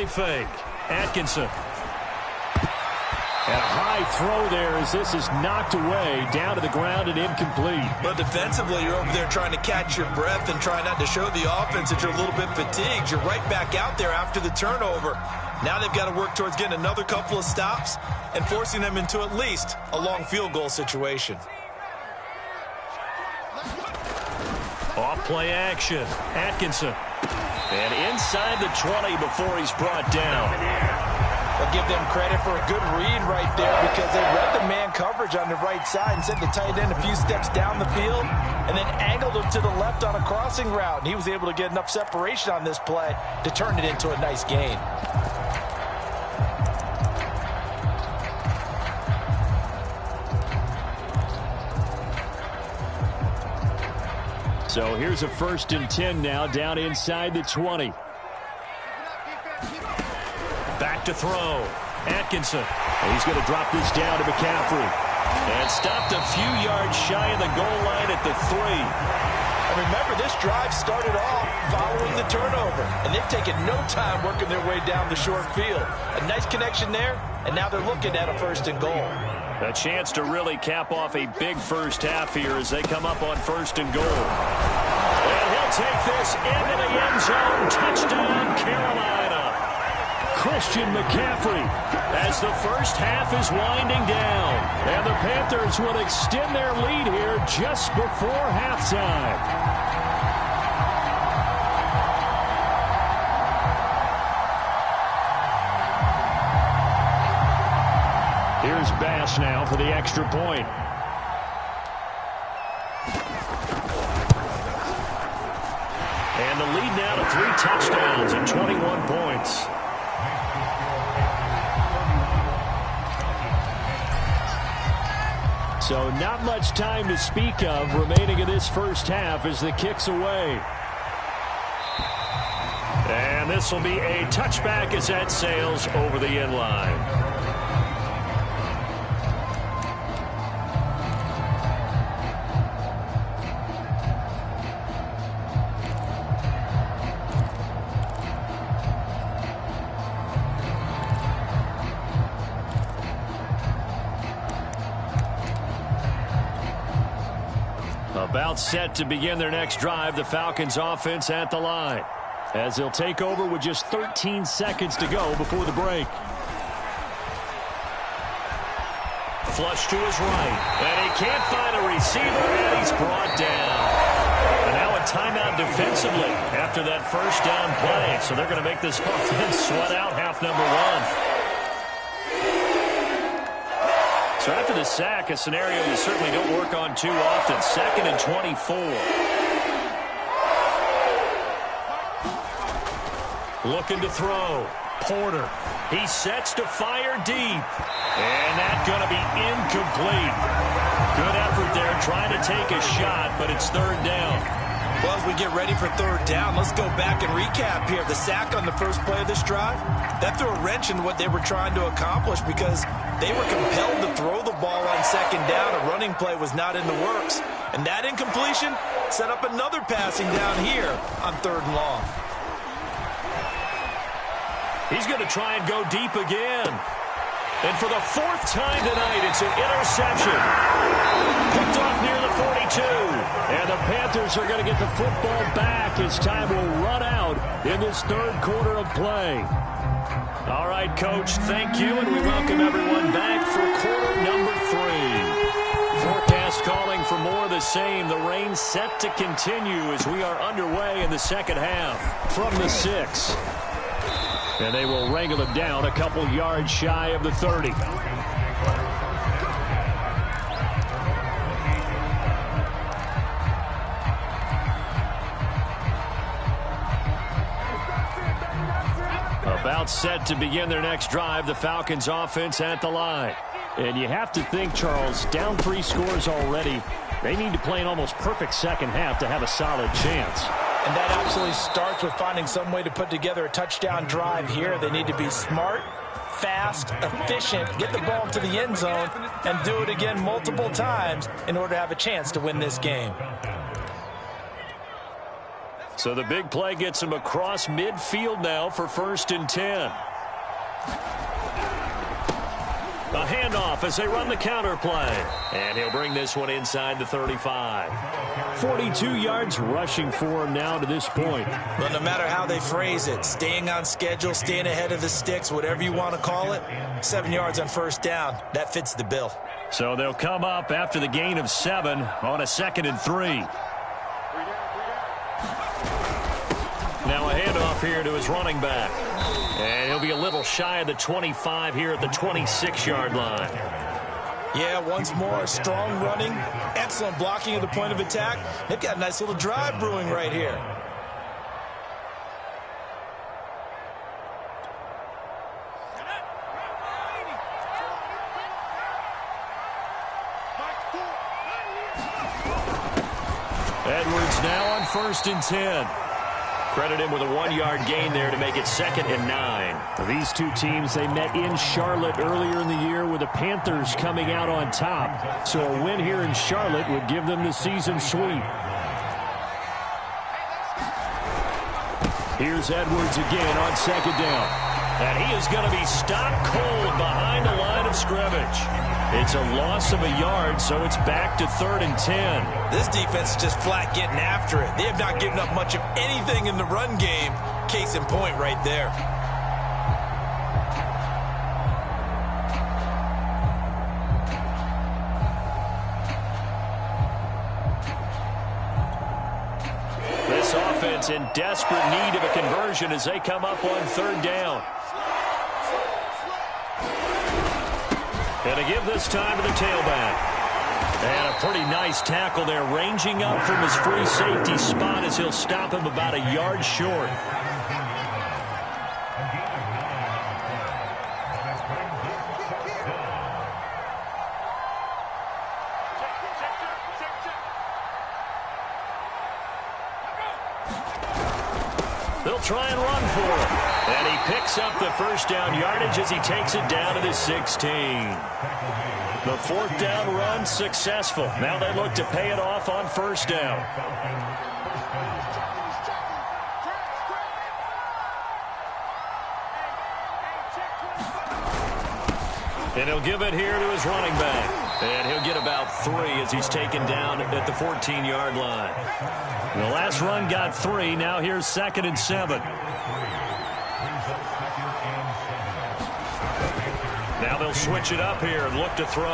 play fake. Atkinson. And a high throw there as this is knocked away, down to the ground and incomplete. But defensively, you're over there trying to catch your breath and try not to show the offense that you're a little bit fatigued. You're right back out there after the turnover. Now they've got to work towards getting another couple of stops and forcing them into at least a long field goal situation. Off play action. Atkinson. And inside the 20 before he's brought down. I'll give them credit for a good read right there because they read the man coverage on the right side and sent the tight end a few steps down the field and then angled him to the left on a crossing route. And he was able to get enough separation on this play to turn it into a nice gain. So here's a 1st and 10 now, down inside the 20. Back to throw. Atkinson. He's going to drop this down to McCaffrey. And stopped a few yards shy of the goal line at the 3. And remember, this drive started off following the turnover. And they've taken no time working their way down the short field. A nice connection there, and now they're looking at a 1st and goal. A chance to really cap off a big first half here as they come up on 1st and goal. And he'll take this into the end zone. Touchdown, Carolina. Christian McCaffrey as the first half is winding down. And the Panthers will extend their lead here just before halftime. Here's Bass now for the extra point. And the lead now to 3 touchdowns and 21 points. So not much time to speak of remaining in this first half as the kick's away. And this will be a touchback as that sails over the end line. About set to begin their next drive, the Falcons offense at the line. As they'll take over with just 13 seconds to go before the break. Flush to his right. And he can't find a receiver, and he's brought down. And now a timeout defensively after that first down play. So they're going to make this offense sweat out half number 1. So after the sack, a scenario you certainly don't work on too often. 2nd and 24. Looking to throw. Porter. He sets to fire deep. And that's going to be incomplete. Good effort there trying to take a shot, but it's 3rd down. Well, as we get ready for 3rd down, let's go back and recap here. The sack on the first play of this drive, that threw a wrench into what they were trying to accomplish because they were compelled to throw the ball on 2nd down. A running play was not in the works. And that incompletion set up another passing down here on 3rd and long. He's going to try and go deep again. And for the 4th time tonight, it's an interception. Picked off near the 42. And the Panthers are going to get the football back as time will run out in this 3rd quarter of play. All right, Coach, thank you, and we welcome everyone back for quarter number 3. Forecast calling for more of the same. The rain set to continue as we are underway in the 2nd half from the 6. And they will wrangle him down a couple yards shy of the 30. About set to begin their next drive, the Falcons offense at the line. And you have to think, Charles, down 3 scores already. They need to play an almost perfect 2nd half to have a solid chance. And that absolutely starts with finding some way to put together a touchdown drive here. They need to be smart, fast, efficient, get the ball to the end zone, and do it again multiple times in order to have a chance to win this game. So the big play gets him across midfield now for 1st and 10. A handoff as they run the counter play. And he'll bring this one inside the 35. 42 yards rushing for him now to this point. Well, no matter how they phrase it, staying on schedule, staying ahead of the sticks, whatever you want to call it, 7 yards on 1st down, that fits the bill. So they'll come up after the gain of 7 on a 2nd and 3. Now a handoff here to his running back. And he'll be a little shy of the 25 here at the 26-yard line. Yeah, once more, strong running, excellent blocking at the point of attack. They've got a nice little drive brewing right here. Edwards now on 1st and 10. Credit him with a 1-yard gain there to make it 2nd and 9. These two teams, they met in Charlotte earlier in the year with the Panthers coming out on top. So a win here in Charlotte would give them the season sweep. Here's Edwards again on 2nd down. And he is going to be stopped cold behind the line of scrimmage. It's a loss of a yard, so it's back to 3rd and 10. This defense is just flat getting after it. They have not given up much of anything in the run game. Case in point right there. This offense in desperate need of a conversion as they come up on 3rd down. And to give this time to the tailback. And a pretty nice tackle there, ranging up from his free safety spot as he'll stop him about a yard short. They'll try and run for him. And he picks up the 1st down yardage as he takes it down to the 16. The 4th down run successful. Now they look to pay it off on 1st down. And he'll give it here to his running back. And he'll get about 3 as he's taken down at the 14-yard line. The last run got 3. Now here's 2nd and 7. Now they'll switch it up here and look to throw.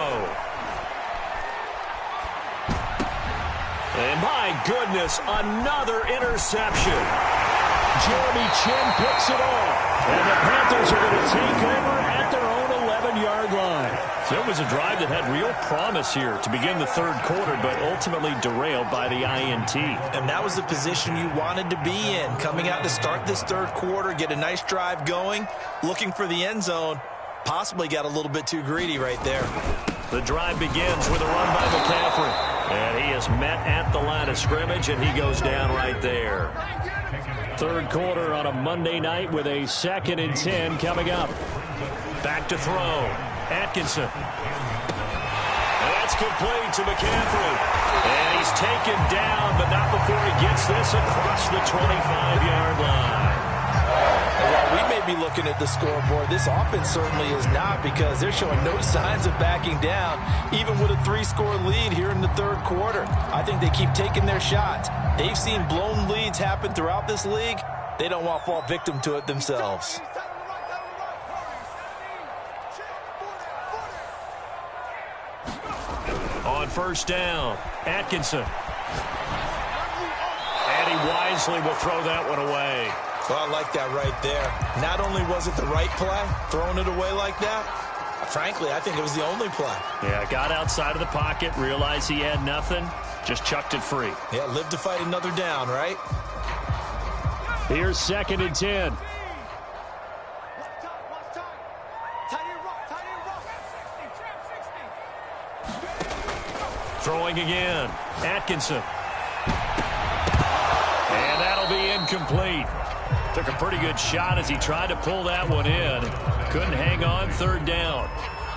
And my goodness, another interception. Jeremy Chin picks it off. And the Panthers are going to take over at their own 11-yard line. So it was a drive that had real promise here to begin the 3rd quarter, but ultimately derailed by the INT. And that was the position you wanted to be in. Coming out to start this 3rd quarter, get a nice drive going, looking for the end zone. Possibly got a little bit too greedy right there. The drive begins with a run by McCaffrey. And he is met at the line of scrimmage, and he goes down right there. 3rd quarter on a Monday night with a 2nd and 10 coming up. Back to throw. Atkinson. And that's complete to McCaffrey. And he's taken down, but not before he gets this across the 25-yard line. While we may be looking at the scoreboard, this offense certainly is not, because they're showing no signs of backing down, even with a 3-score lead here in the 3rd quarter. I think they keep taking their shots. They've seen blown leads happen throughout this league. They don't want to fall victim to it themselves. On 1st down, Atkinson. And he wisely will throw that one away. Well, I like that right there. Not only was it the right play, throwing it away like that, frankly, I think it was the only play. Yeah, got outside of the pocket, realized he had nothing, just chucked it free. Yeah, live to fight another down, right? Here's 2nd and 10. Throwing again. Atkinson. And that'll be incomplete. Took a pretty good shot as he tried to pull that one in. Couldn't hang on. 3rd down.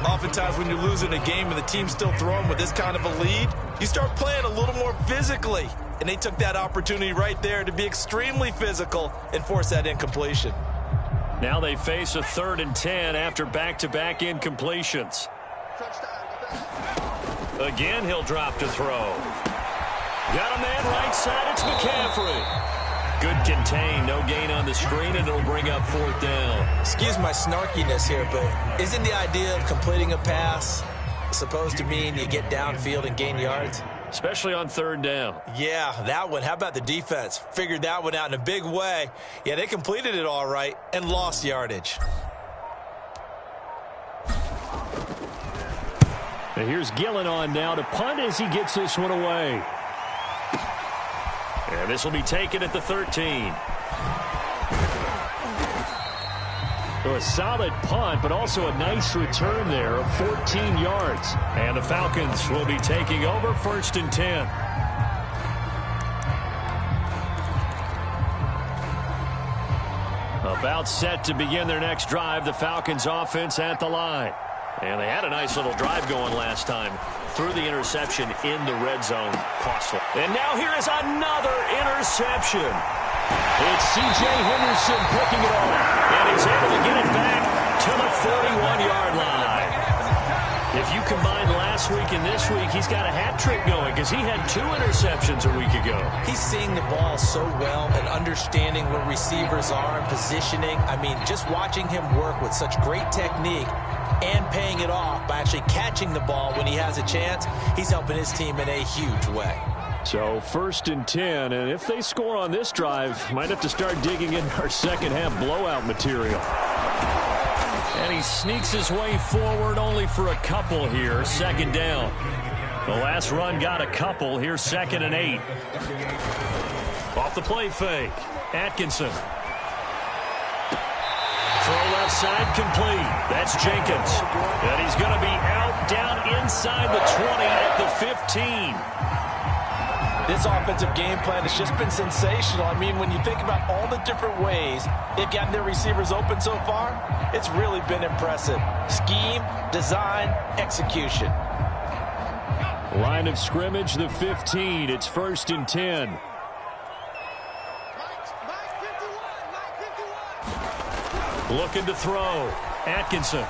Oftentimes when you're losing a game and the team's still throwing with this kind of a lead, you start playing a little more physically. and they took that opportunity right there to be extremely physical and force that incompletion. Now they face a 3rd and 10 after back-to-back incompletions. Again, he'll drop to throw. Got a man right side. It's McCaffrey. Good contain. No gain on the screen, and it'll bring up 4th down. Excuse my snarkiness here, but isn't the idea of completing a pass supposed to mean you get downfield and gain yards? Especially on 3rd down. Yeah, that one. How about the defense? Figured that one out in a big way. Yeah, they completed it all right and lost yardage. And here's Gillen on now to punt as he gets this one away. And this will be taken at the 13. So a solid punt, but also a nice return there of 14 yards. And the Falcons will be taking over 1st and 10. About set to begin their next drive, the Falcons offense at the line. And they had a nice little drive going last time. Threw the interception in the red zone. Costly. And now here is another interception. It's C.J. Henderson picking it off. And he's able to get it back to the 41-yard line. If you combine last week and this week, he's got a hat trick going because he had 2 interceptions a week ago. He's seeing the ball so well and understanding where receivers are and positioning. I mean, just watching him work with such great technique and paying it off by actually catching the ball when he has a chance, he's helping his team in a huge way. So 1st and 10, and if they score on this drive, might have to start digging in our second-half blowout material. And he sneaks his way forward only for a couple here. 2nd down. The last run got a couple. Here's 2nd and 8. Off the play fake. Atkinson. Throw left side complete. That's Jenkins. And he's going to be out down inside the 20 at the 15. This offensive game plan has just been sensational. I mean, when you think about all the different ways they've gotten their receivers open so far, it's really been impressive. Scheme, design, execution. Line of scrimmage, the 15. It's 1st and 10. Looking to throw. Atkinson.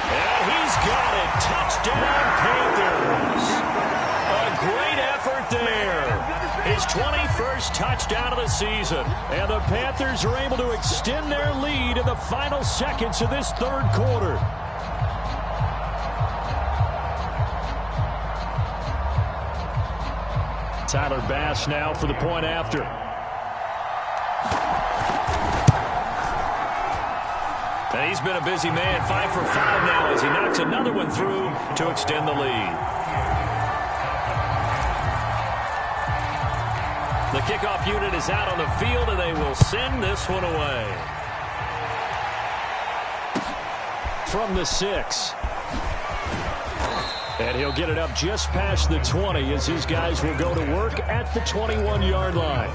And he's got it. Touchdown, Panthers. A great effort there. His 21st touchdown of the season. And the Panthers are able to extend their lead in the final seconds of this 3rd quarter. Tyler Bass now for the point after. And he's been a busy man, 5 for 5 now as he knocks another one through to extend the lead. The kickoff unit is out on the field, and they will send this one away. From the 6. And he'll get it up just past the 20 as his guys will go to work at the 21-yard line.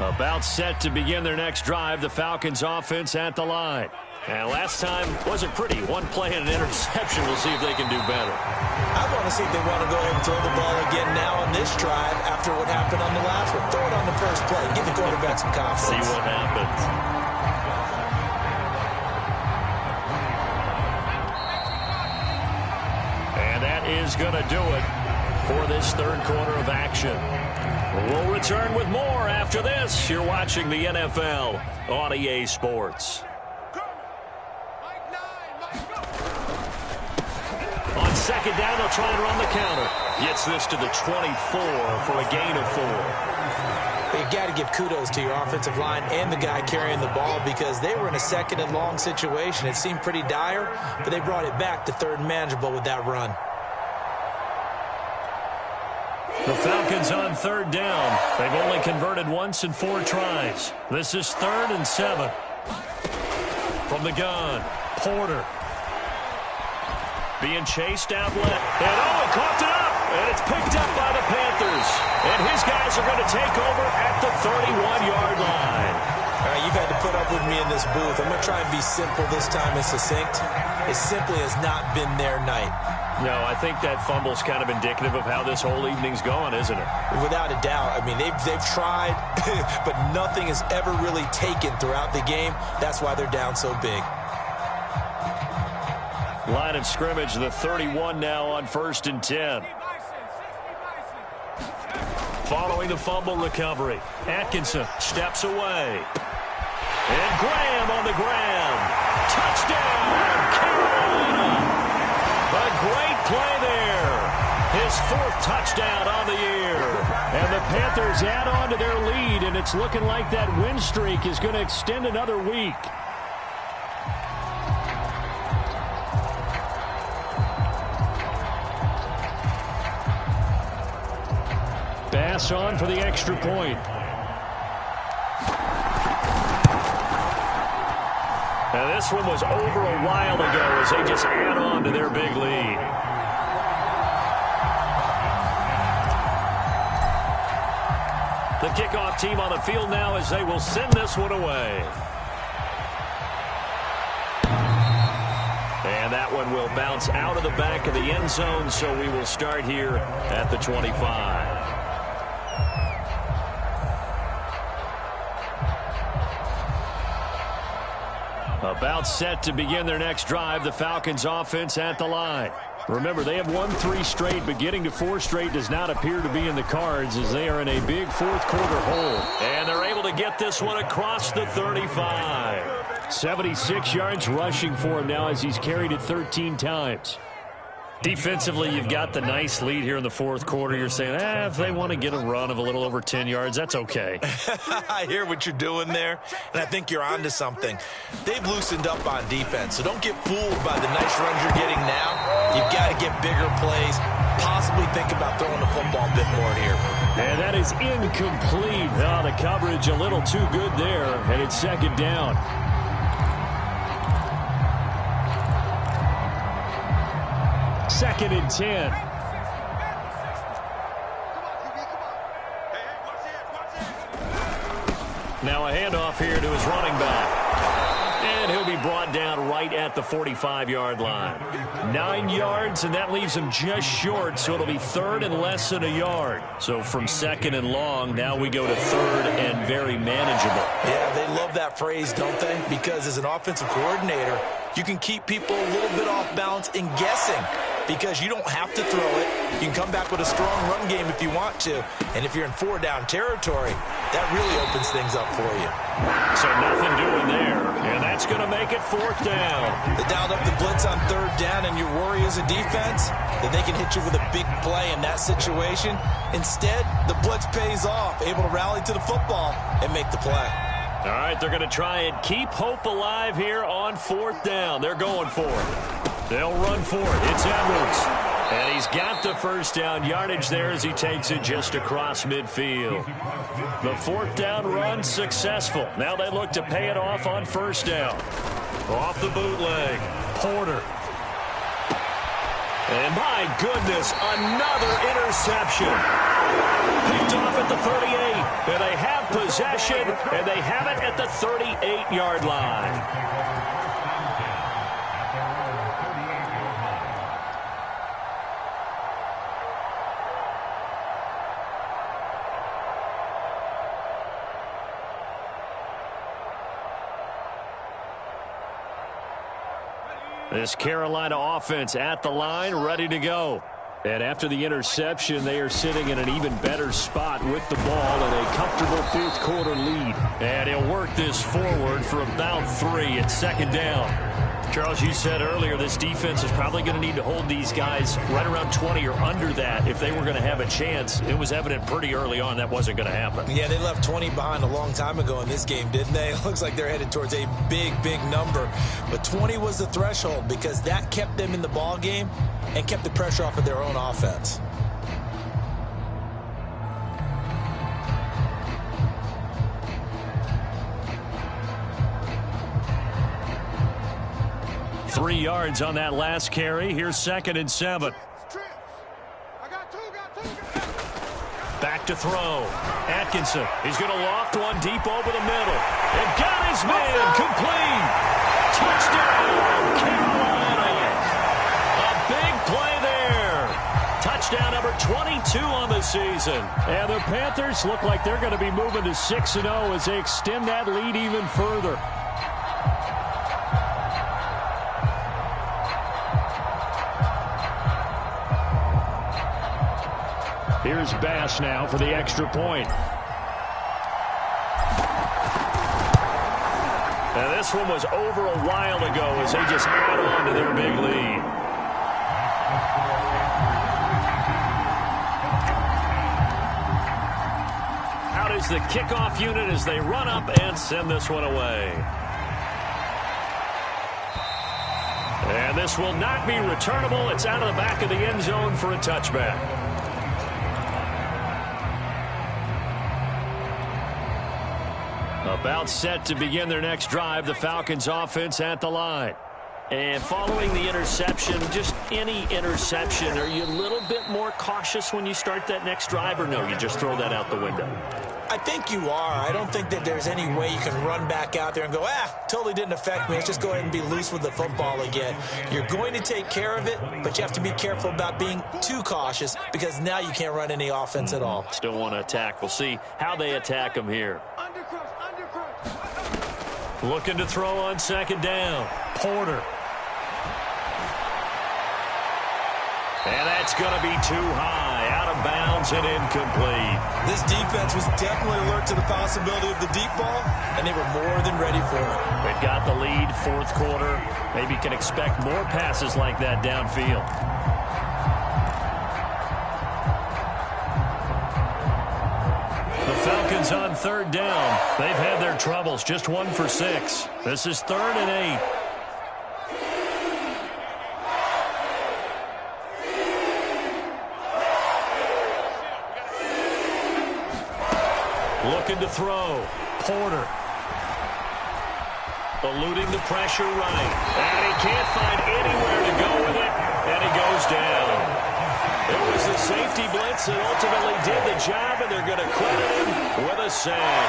About set to begin their next drive, the Falcons offense at the line. And last time wasn't pretty. One play and an interception. We'll see if they can do better. I want to see if they want to go ahead and throw the ball again now on this drive after what happened on the last one. Throw it on the first play. Give the quarterback some confidence. See what happens. And that is going to do it for this 3rd quarter of action. We'll return with more after this. You're watching the NFL on EA Sports. On 2nd down, they'll try and run the counter. Gets this to the 24 for a gain of 4. You got to give kudos to your offensive line and the guy carrying the ball because they were in a 2nd and long situation. It seemed pretty dire, but they brought it back to 3rd and manageable with that run. The Falcons on 3rd down. They've only converted once in 4 tries. This is 3rd and 7. From the gun, Porter. Being chased out left. And he coughed it up. And it's picked up by the Panthers. And his guys are going to take over at the 31-yard line. All right, you've had to put up with me in this booth. I'm going to try and be simple this time and succinct. It simply has not been their night. No, I think that fumble's kind of indicative of how this whole evening's gone, isn't it? Without a doubt. I mean, they've tried, but nothing is ever really taken throughout the game. That's why they're down so big. Line of scrimmage, the 31 now on 1st and 10. Following the fumble recovery, Atkinson steps away. And Graham on the ground. Touchdown, Carolina! A great play there. His 4th touchdown on the year. And the Panthers add on to their lead, and it's looking like that win streak is going to extend another week. Pass on for the extra point. Now this one was over a while ago as they just add on to their big lead. The kickoff team on the field now as they will send this one away. And that one will bounce out of the back of the end zone, so we will start here at the 25. About set to begin their next drive, the Falcons offense at the line. Remember, they have won 3 straight, but getting to 4 straight does not appear to be in the cards as they are in a big 4th quarter hole. And they're able to get this one across the 35. 76 yards rushing for him now as he's carried it 13 times. Defensively, you've got the nice lead here in the 4th quarter. You're saying, if they want to get a run of a little over 10 yards, that's okay. I hear what you're doing there, and I think you're onto something. They've loosened up on defense, so don't get fooled by the nice runs you're getting now. You've got to get bigger plays, possibly think about throwing the football a bit more here. And that is incomplete. Oh, the coverage a little too good there, and it's 2nd down. Second and 10. Now a handoff here to his running back. And he'll be brought down right at the 45-yard line. 9 yards, and that leaves him just short, so it'll be 3rd and less than a yard. So from 2nd and long, now we go to 3rd and very manageable. Yeah, they love that phrase, don't they? Because as an offensive coordinator, you can keep people a little bit off balance and guessing because you don't have to throw it. You can come back with a strong run game if you want to. And if you're in 4-down territory, that really opens things up for you. So nothing doing there. And that's going to make it 4th down. They dialed up the blitz on 3rd down, and your worry as a defense that they can hit you with a big play in that situation. Instead, the blitz pays off, able to rally to the football and make the play. All right, they're going to try and keep hope alive here on 4th down. They're going for it. They'll run for it. It's Edwards. And he's got the 1st down yardage there as he takes it just across midfield. The 4th down run successful. Now they look to pay it off on 1st down. Off the bootleg. Porter. And my goodness, another interception. Picked off at the 38. And they have possession, and they have it at the 38-yard line. This Carolina offense at the line, ready to go. And after the interception, they are sitting in an even better spot with the ball in a comfortable 4th quarter lead. And he'll work this forward for about 3 at 2nd down. Charles, you said earlier this defense is probably going to need to hold these guys right around 20 or under that if they were going to have a chance. It was evident pretty early on that wasn't going to happen. Yeah, they left 20 behind a long time ago in this game, didn't they? It looks like they're headed towards a big, big number. But 20 was the threshold because that kept them in the ball game and kept the pressure off of their own offense. Three yards on that last carry. Here's 2nd and 7. Back back to throw. Atkinson, he's going to loft one deep over the middle. And got his man complete. Touchdown, Carolina. A big play there. Touchdown number 22 on the season. And the Panthers look like they're going to be moving to 6-0 as they extend that lead even further. Here's Bass now for the extra point. Now this one was over a while ago as they just add on to their big lead. Out is the kickoff unit as they run up and send this one away. And this will not be returnable. It's out of the back of the end zone for a touchback. About set to begin their next drive, the Falcons offense at the line. And following the interception, just any interception, are you a little bit more cautious when you start that next drive, or no, you just throw that out the window? I think you are. I don't think that there's any way you can run back out there and go, totally didn't affect me. Let's just go ahead and be loose with the football again. You're going to take care of it, but you have to be careful about being too cautious because now you can't run any offense at all. Still want to attack. We'll see how they attack them here. Looking to throw on second down. Porter. And that's going to be too high. Out of bounds and incomplete. This defense was definitely alert to the possibility of the deep ball, and they were more than ready for it. They've got the lead, fourth quarter. Maybe you can expect more passes like that downfield. The Falcons on third down. They've had their troubles. Just 1 for 6. This is 3rd and 8. Looking to throw. Porter. Eluding the pressure right. And he can't find anywhere to go with it. And he goes down. It was the safety blitz that ultimately did the job, and they're going to credit him with a sack.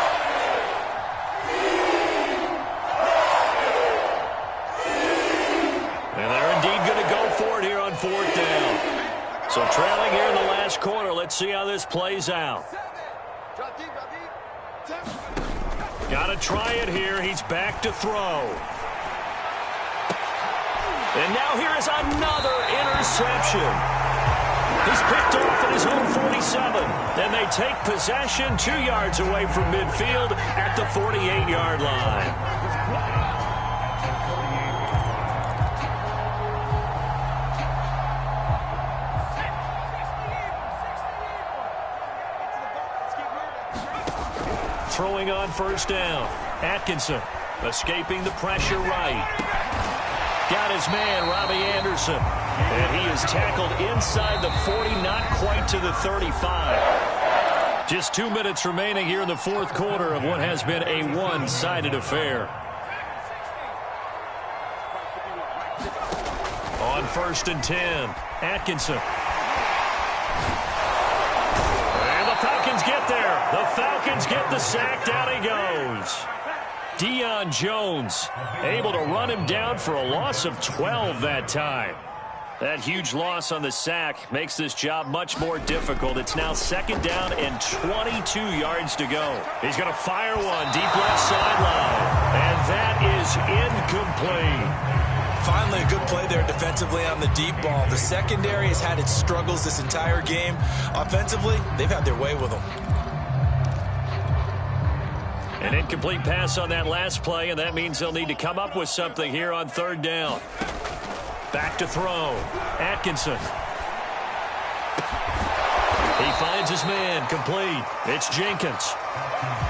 And they're indeed going to go for it here on 4th down. So trailing here in the last quarter. Let's see how this plays out. Got to try it here. He's back to throw. And now here is another interception. He's picked off at his own 47. And they take possession 2 yards away from midfield at the 48-yard line. Throwing on first down. Atkinson escaping the pressure right. Got his man, Robbie Anderson. And he is tackled inside the 40, not quite to the 35. Just 2 minutes remaining here in the fourth quarter of what has been a one-sided affair. On 1st and 10, Atkinson. And the Falcons get there. The Falcons get the sack. Down he goes. Deion Jones able to run him down for a loss of 12 that time. That huge loss on the sack makes this job much more difficult. It's now 2nd down and 22 yards to go. He's going to fire one deep left sideline. And that is incomplete. Finally, a good play there defensively on the deep ball. The secondary has had its struggles this entire game. Offensively, they've had their way with them. An incomplete pass on that last play, and that means they'll need to come up with something here on 3rd down. Back to throw. Atkinson. He finds his man complete. It's Jenkins.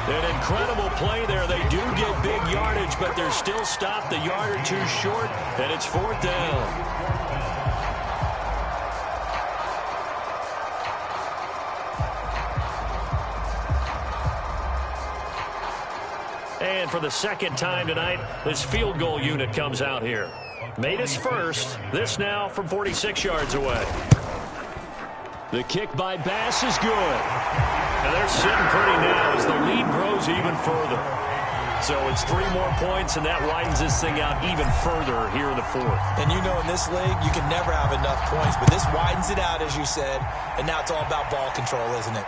An incredible play there. They do get big yardage, but they're still stopped a yard or two short, and it's 4th down. And for the second time tonight, this field goal unit comes out here. Made his first. This now from 46 yards away. The kick by Bass is good. And they're sitting pretty now as the lead grows even further. So it's 3 more points, and that widens this thing out even further here in the fourth. And you know in this league, you can never have enough points, but this widens it out, as you said, and now it's all about ball control, isn't it?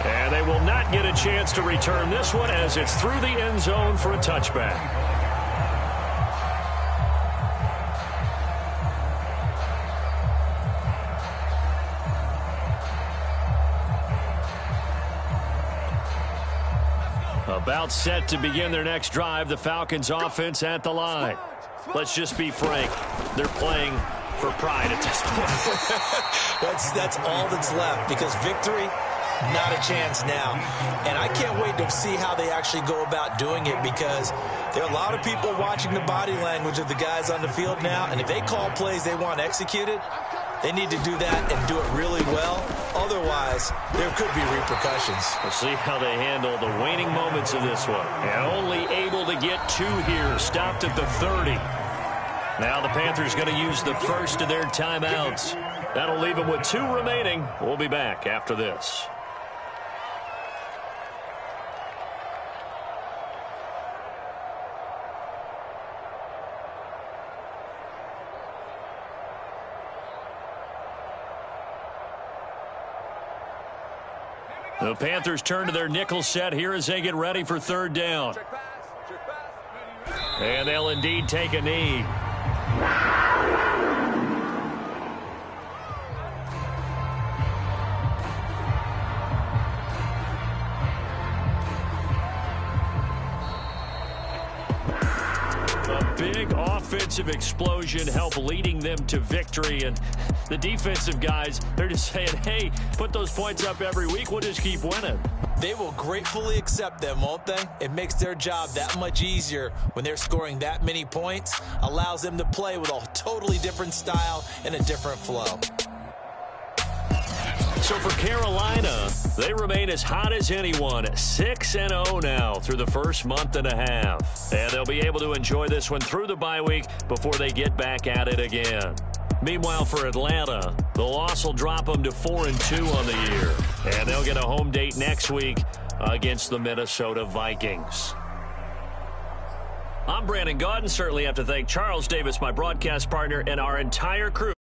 And they will not get a chance to return this one as it's through the end zone for a touchback. About set to begin their next drive, the Falcons offense at the line. Let's just be frank, they're playing for pride at this point. That's all that's left, because victory, not a chance now. And I can't wait to see how they actually go about doing it, because there are a lot of people watching the body language of the guys on the field now, and if they call plays they want executed, they need to do that and do it really well. Otherwise, there could be repercussions. We'll see how they handle the waning moments of this one. And only able to get 2 here, stopped at the 30. Now the Panthers going to use the first of their timeouts. That'll leave them with 2 remaining. We'll be back after this. The Panthers turn to their nickel set here as they get ready for 3rd down. And they'll indeed take a knee. A big offensive explosion helped leading them to victory, and the defensive guys, they're just saying, hey, put those points up every week, we'll just keep winning. They will gratefully accept them, won't they? It makes their job that much easier when they're scoring that many points, allows them to play with a totally different style and a different flow. So for Carolina, they remain as hot as anyone, 6-0 now through the first month and a half. And they'll be able to enjoy this one through the bye week before they get back at it again. Meanwhile, for Atlanta, the loss will drop them to 4-2 on the year. And they'll get a home date next week against the Minnesota Vikings. I'm Brandon Gaudin. Certainly have to thank Charles Davis, my broadcast partner, and our entire crew